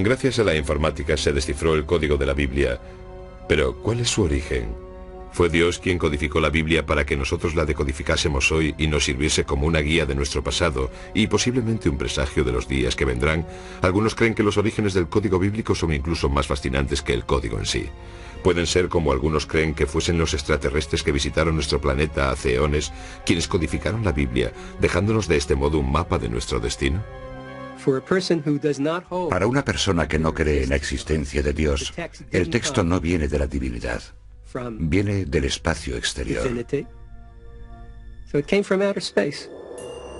Gracias a la informática se descifró el código de la Biblia. Pero, ¿cuál es su origen? ¿Fue Dios quien codificó la Biblia para que nosotros la decodificásemos hoy y nos sirviese como una guía de nuestro pasado y posiblemente un presagio de los días que vendrán? Algunos creen que los orígenes del código bíblico son incluso más fascinantes que el código en sí. Pueden ser, como algunos creen, que fuesen los extraterrestres que visitaron nuestro planeta hace eones quienes codificaron la Biblia, dejándonos de este modo un mapa de nuestro destino. Para una persona que no cree en la existencia de Dios, el texto no viene de la divinidad, viene del espacio exterior.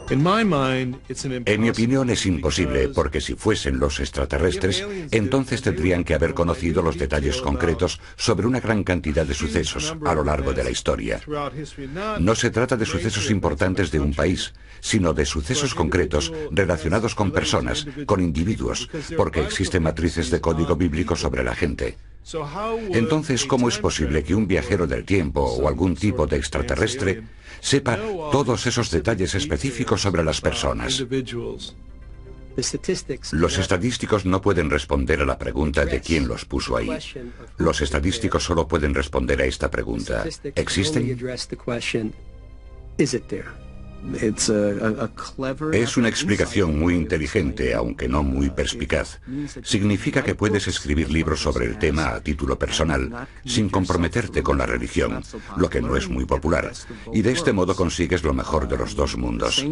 En mi opinión es imposible, porque si fuesen los extraterrestres, entonces tendrían que haber conocido los detalles concretos sobre una gran cantidad de sucesos a lo largo de la historia. No se trata de sucesos importantes de un país, sino de sucesos concretos relacionados con personas, con individuos, porque existen matrices de código bíblico sobre la gente. Entonces, ¿cómo es posible que un viajero del tiempo o algún tipo de extraterrestre sepa todos esos detalles específicos sobre las personas? Los estadísticos no pueden responder a la pregunta de quién los puso ahí. Los estadísticos solo pueden responder a esta pregunta: ¿existen? Es una explicación muy inteligente, aunque no muy perspicaz. Significa que puedes escribir libros sobre el tema a título personal, sin comprometerte con la religión, lo que no es muy popular, y de este modo consigues lo mejor de los dos mundos.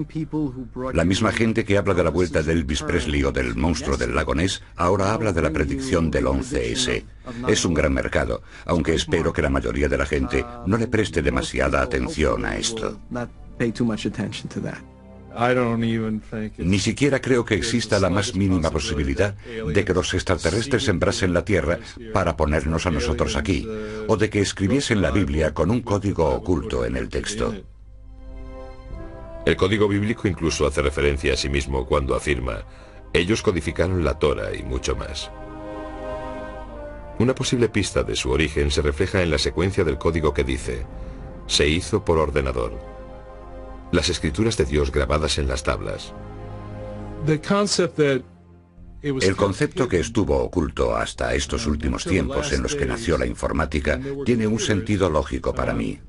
La misma gente que habla de la vuelta de Elvis Presley o del monstruo del lago Ness, ahora habla de la predicción del 11S. Es un gran mercado, aunque espero que la mayoría de la gente no le preste demasiada atención a esto. Ni siquiera creo que exista la más mínima posibilidad de que los extraterrestres sembrasen la Tierra para ponernos a nosotros aquí, o de que escribiesen la Biblia con un código oculto en el texto. El código bíblico incluso hace referencia a sí mismo cuando afirma: ellos codificaron la Torah y mucho más. Una posible pista de su origen se refleja en la secuencia del código que dice: se hizo por ordenador. Las escrituras de Dios grabadas en las tablas. El concepto que estuvo oculto hasta estos últimos tiempos en los que nació la informática tiene un sentido lógico para mí.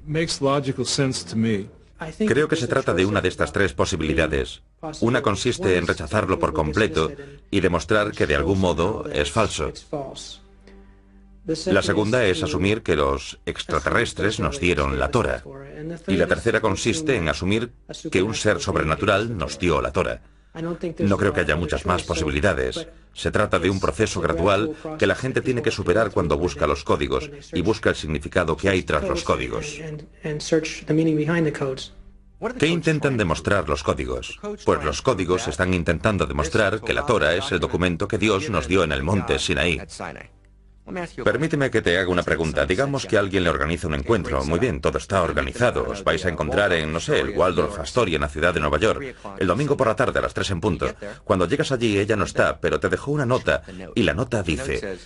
Creo que se trata de una de estas tres posibilidades. Una consiste en rechazarlo por completo y demostrar que de algún modo es falso. La segunda es asumir que los extraterrestres nos dieron la Torah. Y la tercera consiste en asumir que un ser sobrenatural nos dio la Torah. No creo que haya muchas más posibilidades. Se trata de un proceso gradual que la gente tiene que superar cuando busca los códigos y busca el significado que hay tras los códigos. ¿Qué intentan demostrar los códigos? Pues los códigos están intentando demostrar que la Torah es el documento que Dios nos dio en el monte Sinaí. Permíteme que te haga una pregunta. Digamos que alguien le organiza un encuentro. Muy bien, todo está organizado. Os vais a encontrar en, no sé, el Waldorf Astoria en la ciudad de Nueva York, el domingo por la tarde a las 3 en punto. Cuando llegas allí, ella no está, pero te dejó una nota, y la nota dice: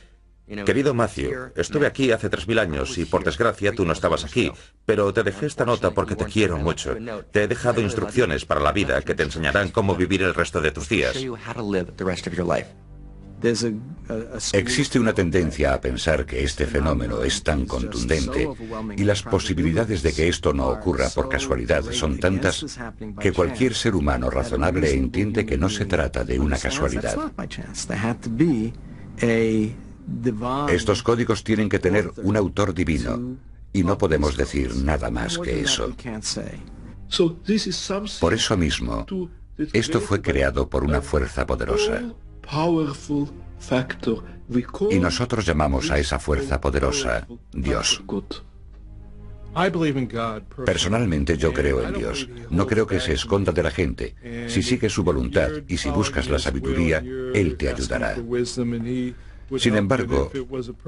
querido Matthew, estuve aquí hace 3000 años y por desgracia tú no estabas aquí, pero te dejé esta nota porque te quiero mucho. Te he dejado instrucciones para la vida que te enseñarán cómo vivir el resto de tus días. Existe una tendencia a pensar que este fenómeno es tan contundente y las posibilidades de que esto no ocurra por casualidad son tantas que cualquier ser humano razonable entiende que no se trata de una casualidad. Estos códigos tienen que tener un autor divino y no podemos decir nada más que eso. Por eso mismo, esto fue creado por una fuerza poderosa. Y nosotros llamamos a esa fuerza poderosa Dios. Personalmente yo creo en Dios. No creo que se esconda de la gente. Si sigues su voluntad y si buscas la sabiduría, Él te ayudará. Sin embargo,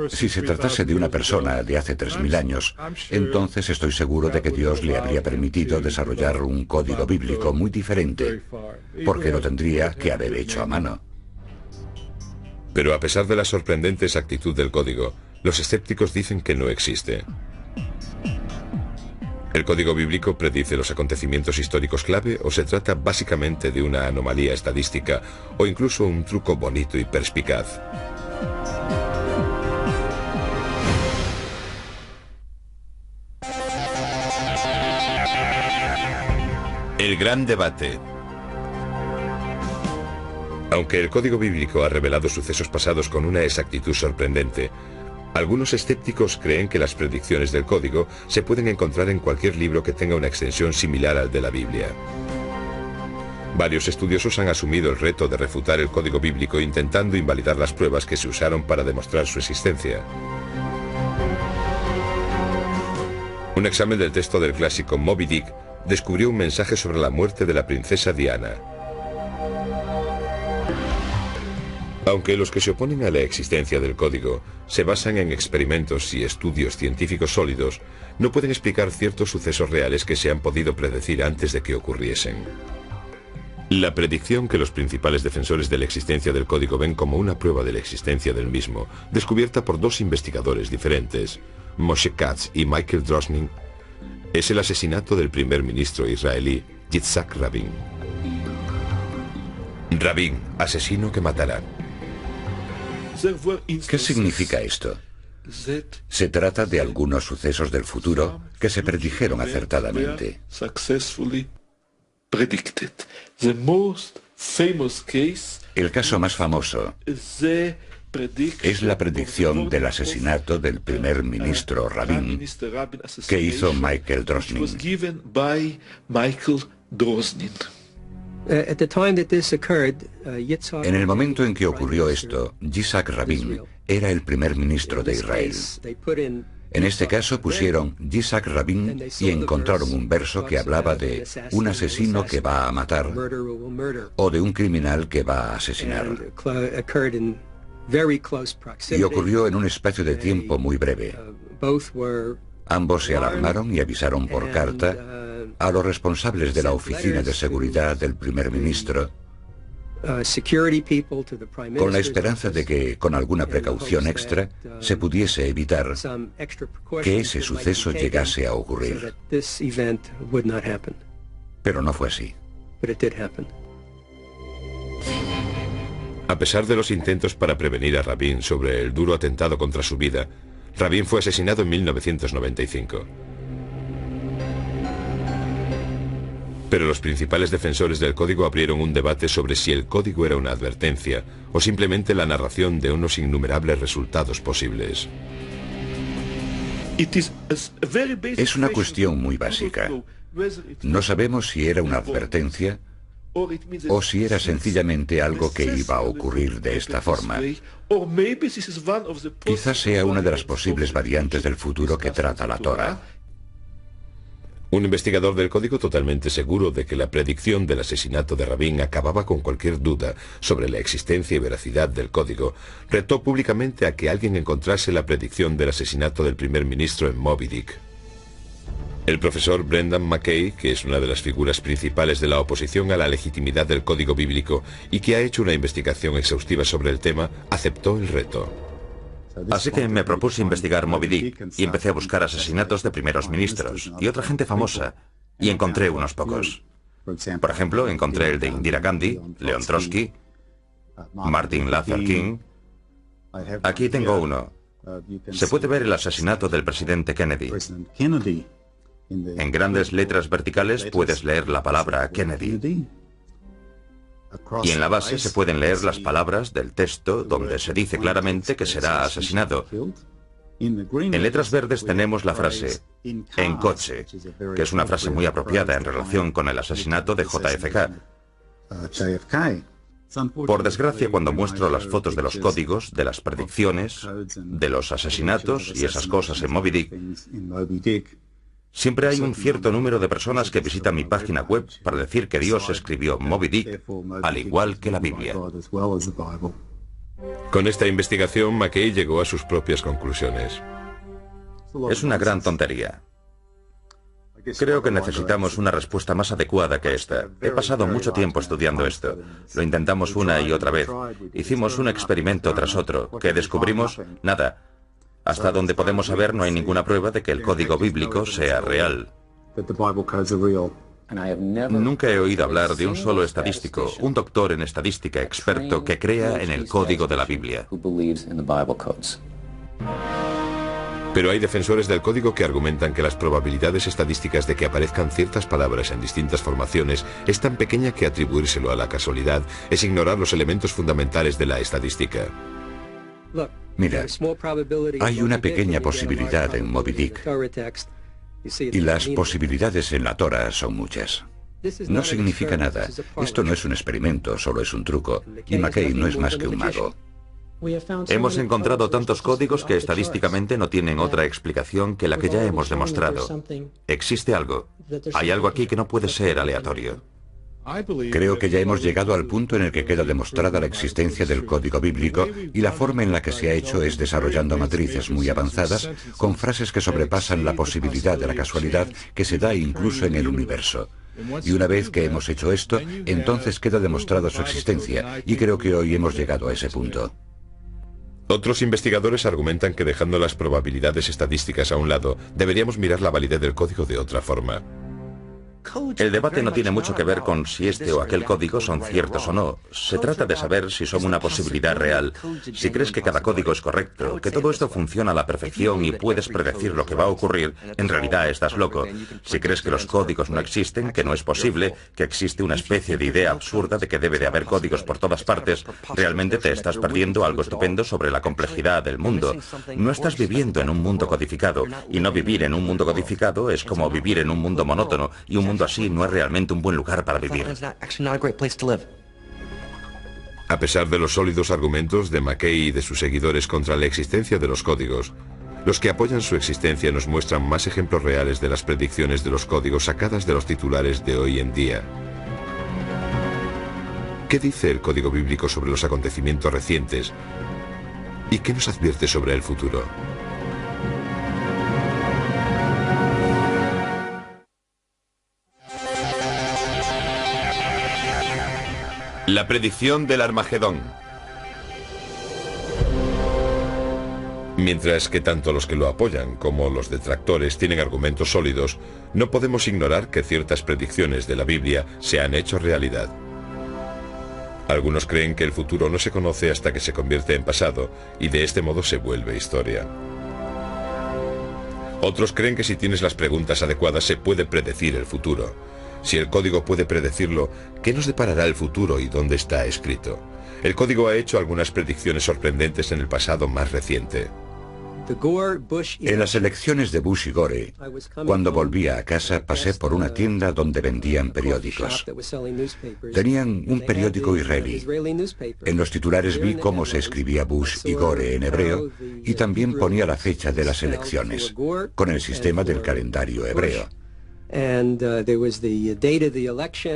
si se tratase de una persona de hace 3000 años, entonces estoy seguro de que Dios le habría permitido desarrollar un código bíblico muy diferente, porque lo tendría que haber hecho a mano. Pero a pesar de la sorprendente exactitud del código, los escépticos dicen que no existe. ¿El código bíblico predice los acontecimientos históricos clave o se trata básicamente de una anomalía estadística o incluso un truco bonito y perspicaz? El gran debate. Aunque el código bíblico ha revelado sucesos pasados con una exactitud sorprendente, algunos escépticos creen que las predicciones del código se pueden encontrar en cualquier libro que tenga una extensión similar al de la Biblia. Varios estudiosos han asumido el reto de refutar el código bíblico intentando invalidar las pruebas que se usaron para demostrar su existencia. Un examen del texto del clásico Moby Dick descubrió un mensaje sobre la muerte de la princesa Diana. Aunque los que se oponen a la existencia del código se basan en experimentos y estudios científicos sólidos, no pueden explicar ciertos sucesos reales que se han podido predecir antes de que ocurriesen. La predicción que los principales defensores de la existencia del código ven como una prueba de la existencia del mismo, descubierta por dos investigadores diferentes, Moshe Katz y Michael Drosnin, es el asesinato del primer ministro israelí, Yitzhak Rabin. Rabin, asesino que matará. ¿Qué significa esto? Se trata de algunos sucesos del futuro que se predijeron acertadamente. El caso más famoso es la predicción del asesinato del primer ministro Rabin que hizo Michael Drosnin. En el momento en que ocurrió esto, Yitzhak Rabin era el primer ministro de Israel. En este caso pusieron Yitzhak Rabin y encontraron un verso que hablaba de un asesino que va a matar o de un criminal que va a asesinar. Y ocurrió en un espacio de tiempo muy breve. Ambos se alarmaron y avisaron por carta a los responsables de la oficina de seguridad del primer ministro, con la esperanza de que, con alguna precaución extra, se pudiese evitar que ese suceso llegase a ocurrir. Pero no fue así. A pesar de los intentos para prevenir a Rabin sobre el duro atentado contra su vida, Rabin fue asesinado en 1995. Pero los principales defensores del código abrieron un debate sobre si el código era una advertencia o simplemente la narración de unos innumerables resultados posibles. Es una cuestión muy básica. No sabemos si era una advertencia o si era sencillamente algo que iba a ocurrir de esta forma. Quizás sea una de las posibles variantes del futuro que trata la Torá. Un investigador del código totalmente seguro de que la predicción del asesinato de Rabin acababa con cualquier duda sobre la existencia y veracidad del código, retó públicamente a que alguien encontrase la predicción del asesinato del primer ministro en Moby Dick. El profesor Brendan McKay, que es una de las figuras principales de la oposición a la legitimidad del código bíblico y que ha hecho una investigación exhaustiva sobre el tema, aceptó el reto. Así que me propuse investigar Moby Dick y empecé a buscar asesinatos de primeros ministros y otra gente famosa, y encontré unos pocos. Por ejemplo, encontré el de Indira Gandhi, Leon Trotsky, Martin Luther King. Aquí tengo uno. Se puede ver el asesinato del presidente Kennedy. En grandes letras verticales puedes leer la palabra Kennedy. Y en la base se pueden leer las palabras del texto donde se dice claramente que será asesinado. En letras verdes tenemos la frase "en coche", que es una frase muy apropiada en relación con el asesinato de JFK. Por desgracia, cuando muestro las fotos de los códigos, de las predicciones, de los asesinatos y esas cosas en Moby Dick, siempre hay un cierto número de personas que visitan mi página web para decir que Dios escribió Moby Dick, al igual que la Biblia. Con esta investigación, McKay llegó a sus propias conclusiones. Es una gran tontería. Creo que necesitamos una respuesta más adecuada que esta. He pasado mucho tiempo estudiando esto. Lo intentamos una y otra vez. Hicimos un experimento tras otro. ¿Qué descubrimos? Nada. Hasta donde podemos saber, no hay ninguna prueba de que el código bíblico sea real. Nunca he oído hablar de un solo estadístico, un doctor en estadística experto que crea en el código de la Biblia. Pero hay defensores del código que argumentan que las probabilidades estadísticas de que aparezcan ciertas palabras en distintas formaciones es tan pequeña que atribuírselo a la casualidad es ignorar los elementos fundamentales de la estadística. Mira, hay una pequeña posibilidad en Moby Dick, y las posibilidades en la Torah son muchas. No significa nada. Esto no es un experimento, solo es un truco, y McKay no es más que un mago. Hemos encontrado tantos códigos que estadísticamente no tienen otra explicación que la que ya hemos demostrado. Existe algo. Hay algo aquí que no puede ser aleatorio. Creo que ya hemos llegado al punto en el que queda demostrada la existencia del código bíblico, y la forma en la que se ha hecho es desarrollando matrices muy avanzadas con frases que sobrepasan la posibilidad de la casualidad que se da incluso en el universo. Y una vez que hemos hecho esto, entonces queda demostrada su existencia, y creo que hoy hemos llegado a ese punto. Otros investigadores argumentan que dejando las probabilidades estadísticas a un lado, deberíamos mirar la validez del código de otra forma. El debate no tiene mucho que ver con si este o aquel código son ciertos o no. Se trata de saber si son una posibilidad real, si crees que cada código es correcto, que todo esto funciona a la perfección y puedes predecir lo que va a ocurrir, en realidad estás loco. Si crees que los códigos no existen, que no es posible, que existe una especie de idea absurda de que debe de haber códigos por todas partes, realmente te estás perdiendo algo estupendo sobre la complejidad del mundo. No estás viviendo en un mundo codificado, y no vivir en un mundo codificado es como vivir en un mundo monótono, y un mundo así no es realmente un buen lugar para vivir. A pesar de los sólidos argumentos de McKay y de sus seguidores contra la existencia de los códigos, los que apoyan su existencia nos muestran más ejemplos reales de las predicciones de los códigos sacadas de los titulares de hoy en día. ¿Qué dice el código bíblico sobre los acontecimientos recientes? ¿Y qué nos advierte sobre el futuro? La predicción del Armagedón. Mientras que tanto los que lo apoyan como los detractores tienen argumentos sólidos, no podemos ignorar que ciertas predicciones de la Biblia se han hecho realidad. Algunos creen que el futuro no se conoce hasta que se convierte en pasado, y de este modo se vuelve historia. Otros creen que si tienes las preguntas adecuadas se puede predecir el futuro. Si el código puede predecirlo, ¿qué nos deparará el futuro y dónde está escrito? El código ha hecho algunas predicciones sorprendentes en el pasado más reciente. En las elecciones de Bush y Gore, cuando volvía a casa, pasé por una tienda donde vendían periódicos. Tenían un periódico israelí. En los titulares vi cómo se escribía Bush y Gore en hebreo, y también ponía la fecha de las elecciones, con el sistema del calendario hebreo.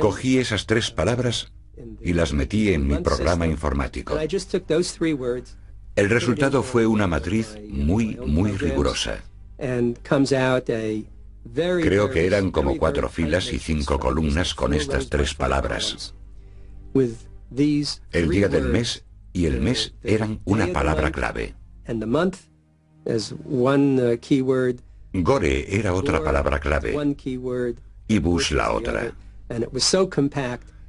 Cogí esas tres palabras y las metí en mi programa informático. El resultado fue una matriz muy rigurosa. Creo que eran como 4 filas y 5 columnas con estas tres palabras. El día del mes y el mes eran una palabra clave. Gore era otra palabra clave y Bush la otra.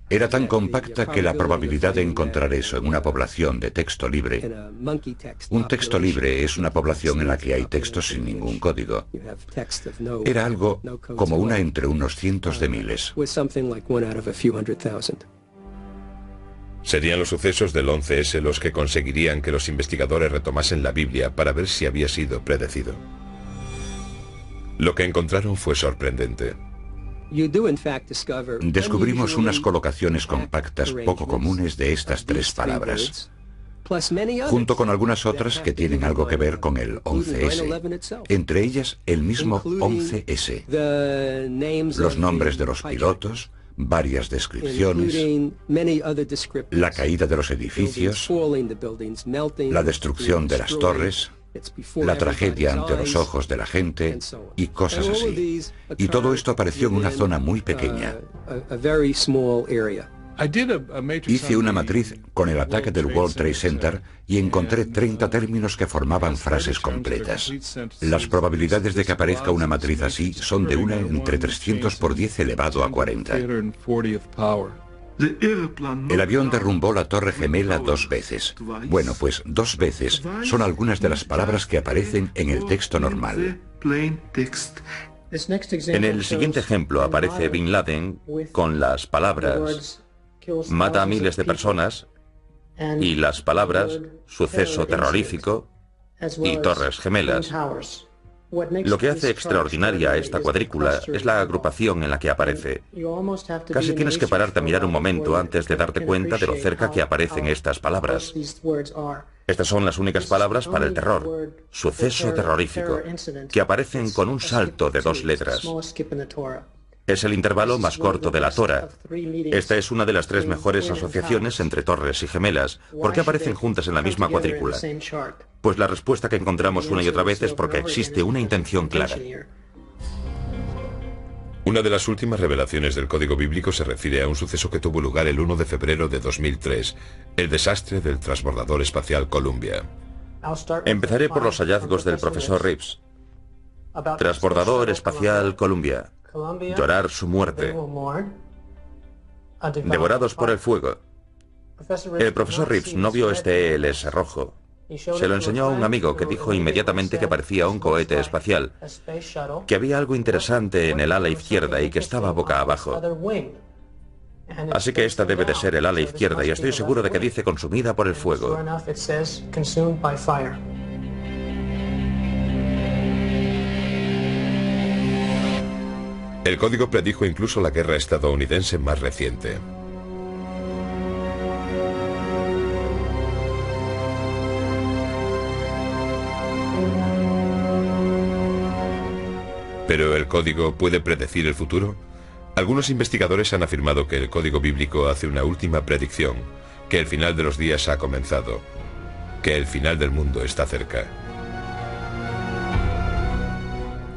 Era tan compacta que la probabilidad de encontrar eso en una población de texto libre. Un texto libre es una población en la que hay textos sin ningún código. Era algo como una entre unos cientos de miles. Serían los sucesos del 11S los que conseguirían que los investigadores retomasen la Biblia para ver si había sido predecido. Lo que encontraron fue sorprendente. Descubrimos unas colocaciones compactas poco comunes de estas tres palabras, junto con algunas otras que tienen algo que ver con el 11S, entre ellas el mismo 11S, los nombres de los pilotos, varias descripciones, la caída de los edificios, la destrucción de las torres, la tragedia ante los ojos de la gente y cosas así. Y todo esto apareció en una zona muy pequeña. Hice una matriz con el ataque del World Trade Center y encontré 30 términos que formaban frases completas. Las probabilidades de que aparezca una matriz así son de 1 entre 300 por 10 elevado a 40. El avión derrumbó la Torre Gemela 2 veces. Bueno, pues 2 veces son algunas de las palabras que aparecen en el texto normal. En el siguiente ejemplo aparece Bin Laden con las palabras mata a miles de personas y las palabras suceso terrorífico y Torres Gemelas. Lo que hace extraordinaria a esta cuadrícula es la agrupación en la que aparece. Casi tienes que pararte a mirar un momento antes de darte cuenta de lo cerca que aparecen estas palabras. Estas son las únicas palabras para el terror, suceso terrorífico, que aparecen con un salto de 2 letras. Es el intervalo más corto de la Torah. Esta es una de las 3 mejores asociaciones entre torres y gemelas. ¿Por qué aparecen juntas en la misma cuadrícula? Pues la respuesta que encontramos una y otra vez es porque existe una intención clara. Una de las últimas revelaciones del Código Bíblico se refiere a un suceso que tuvo lugar el 1 de febrero de 2003, el desastre del transbordador espacial Columbia. Empezaré por los hallazgos del profesor Reeves. Transbordador espacial Columbia. Llorar su muerte. Devorados por el fuego. El profesor Reeves no vio este ELS rojo. Se lo enseñó a un amigo que dijo inmediatamente que parecía un cohete espacial, que había algo interesante en el ala izquierda y que estaba boca abajo. Así que esta debe de ser el ala izquierda y estoy seguro de que dice consumida por el fuego. El código predijo incluso la guerra estadounidense más reciente. ¿Pero el código puede predecir el futuro? Algunos investigadores han afirmado que el código bíblico hace una última predicción, que el final de los días ha comenzado, que el final del mundo está cerca.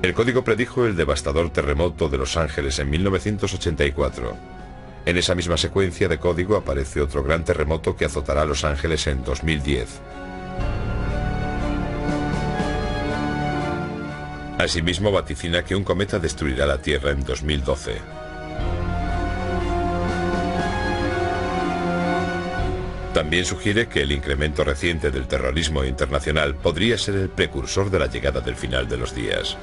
El código predijo el devastador terremoto de Los Ángeles en 1984. En esa misma secuencia de código aparece otro gran terremoto que azotará a Los Ángeles en 2010. Asimismo vaticina que un cometa destruirá la Tierra en 2012. También sugiere que el incremento reciente del terrorismo internacional podría ser el precursor de la llegada del final de los días.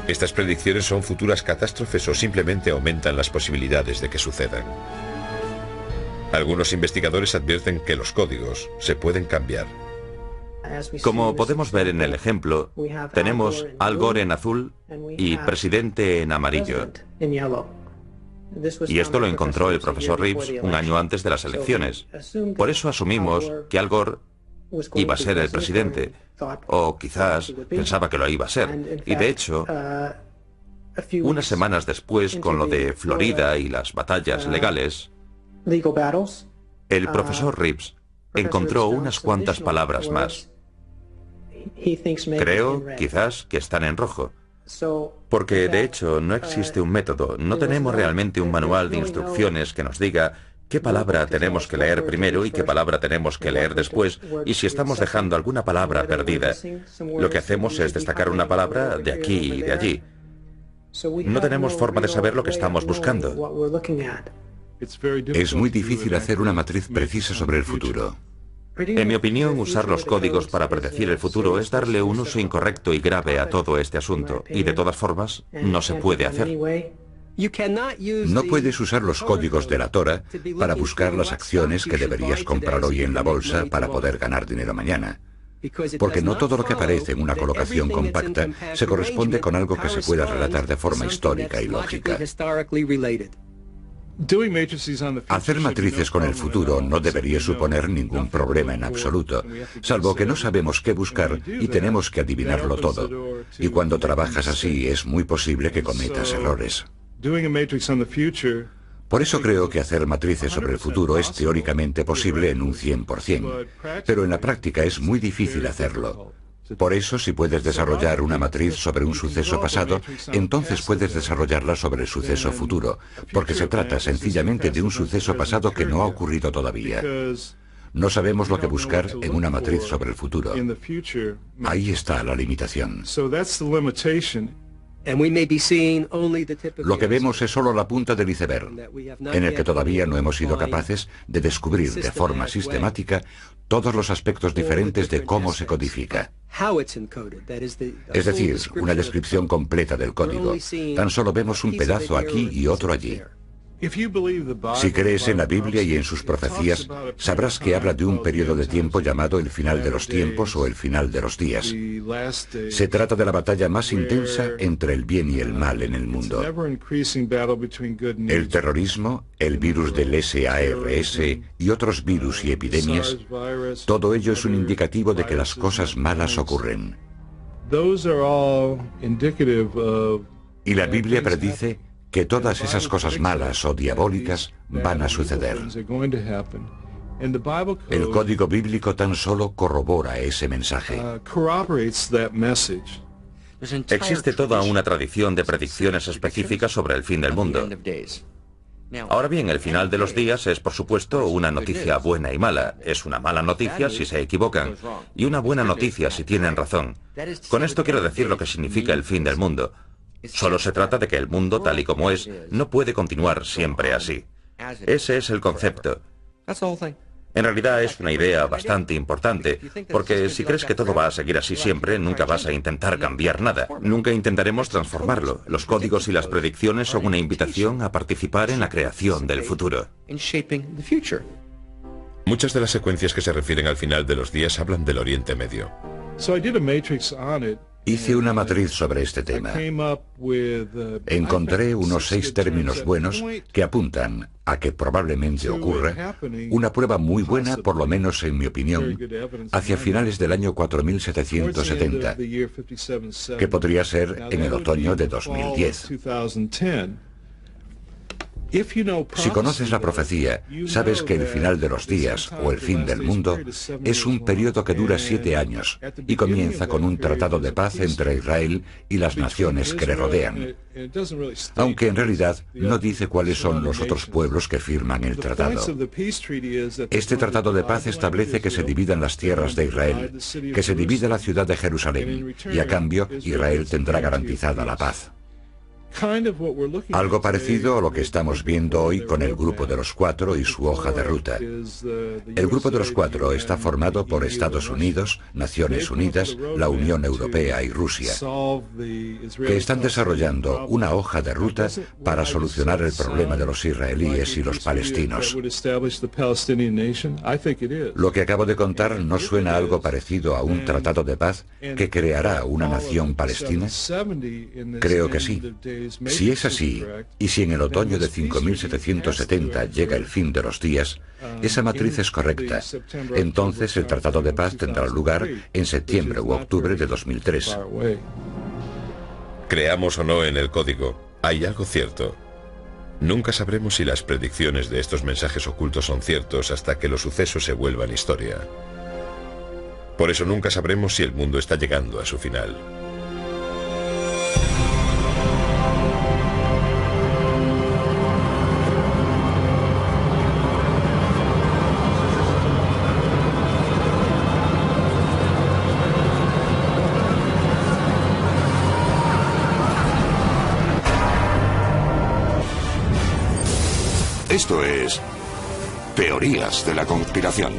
¿Estas predicciones son futuras catástrofes o simplemente aumentan las posibilidades de que sucedan? Algunos investigadores advierten que los códigos se pueden cambiar. Como podemos ver en el ejemplo, tenemos Al Gore en azul y presidente en amarillo. Y esto lo encontró el profesor Reeves un año antes de las elecciones. Por eso asumimos que Al Gore iba a ser el presidente, o quizás pensaba que lo iba a ser. Y de hecho, unas semanas después, con lo de Florida y las batallas legales, el profesor Reeves encontró unas cuantas palabras más. Creo, quizás, que están en rojo. Porque, de hecho, no existe un método, no tenemos realmente un manual de instrucciones que nos diga qué palabra tenemos que leer primero y qué palabra tenemos que leer después, y si estamos dejando alguna palabra perdida. Lo que hacemos es destacar una palabra de aquí y de allí. No tenemos forma de saber lo que estamos buscando. Es muy difícil hacer una matriz precisa sobre el futuro. En mi opinión, usar los códigos para predecir el futuro es darle un uso incorrecto y grave a todo este asunto, y de todas formas, no se puede hacer. No puedes usar los códigos de la Torah para buscar las acciones que deberías comprar hoy en la bolsa para poder ganar dinero mañana. Porque no todo lo que aparece en una colocación compacta se corresponde con algo que se pueda relatar de forma histórica y lógica. Hacer matrices con el futuro no debería suponer ningún problema en absoluto, salvo que no sabemos qué buscar y tenemos que adivinarlo todo. Y cuando trabajas así es muy posible que cometas errores. Por eso creo que hacer matrices sobre el futuro es teóricamente posible en un 100%, pero en la práctica es muy difícil hacerlo. Por eso, si puedes desarrollar una matriz sobre un suceso pasado, entonces puedes desarrollarla sobre el suceso futuro, porque se trata sencillamente de un suceso pasado que no ha ocurrido todavía. No sabemos lo que buscar en una matriz sobre el futuro. Ahí está la limitación. Lo que vemos es solo la punta del iceberg, en el que todavía no hemos sido capaces de descubrir de forma sistemática todos los aspectos diferentes de cómo se codifica. Es decir, una descripción completa del código. Tan solo vemos un pedazo aquí y otro allí. Si crees en la Biblia y en sus profecías, sabrás que habla de un periodo de tiempo llamado el final de los tiempos o el final de los días. Se trata de la batalla más intensa entre el bien y el mal en el mundo. El terrorismo, el virus del SARS y otros virus y epidemias, todo ello es un indicativo de que las cosas malas ocurren. Y la Biblia predice que todas esas cosas malas o diabólicas van a suceder. El código bíblico tan solo corrobora ese mensaje. Existe toda una tradición de predicciones específicas sobre el fin del mundo. Ahora bien, el final de los días es, por supuesto, una noticia buena y mala. Es una mala noticia si se equivocan, y una buena noticia si tienen razón. Con esto quiero decir lo que significa el fin del mundo. Solo se trata de que el mundo, tal y como es, no puede continuar siempre así. Ese es el concepto. En realidad es una idea bastante importante, porque si crees que todo va a seguir así siempre, nunca vas a intentar cambiar nada. Nunca intentaremos transformarlo. Los códigos y las predicciones son una invitación a participar en la creación del futuro. Muchas de las secuencias que se refieren al final de los días hablan del Oriente Medio. Hice una matriz sobre este tema. Encontré unos 6 términos buenos que apuntan a que probablemente ocurra una prueba muy buena, por lo menos en mi opinión, hacia finales del año 4770, que podría ser en el otoño de 2010. Si conoces la profecía, sabes que el final de los días o el fin del mundo es un periodo que dura 7 años y comienza con un tratado de paz entre Israel y las naciones que le rodean, aunque en realidad no dice cuáles son los otros pueblos que firman el tratado. Este tratado de paz establece que se dividan las tierras de Israel, que se divida la ciudad de Jerusalén, y a cambio Israel tendrá garantizada la paz. Algo parecido a lo que estamos viendo hoy con el Grupo de los Cuatro y su hoja de ruta. El Grupo de los Cuatro está formado por Estados Unidos, Naciones Unidas, la Unión Europea y Rusia, que están desarrollando una hoja de ruta para solucionar el problema de los israelíes y los palestinos. Lo que acabo de contar no suena algo parecido a un tratado de paz que creará una nación palestina. Creo que sí. Si es así, y si en el otoño de 5770 llega el fin de los días, esa matriz es correcta. Entonces el Tratado de Paz tendrá lugar en septiembre u octubre de 2003. Creamos o no en el código, hay algo cierto. Nunca sabremos si las predicciones de estos mensajes ocultos son ciertos hasta que los sucesos se vuelvan historia. Por eso nunca sabremos si el mundo está llegando a su final. Esto es Teorías de la Conspiración.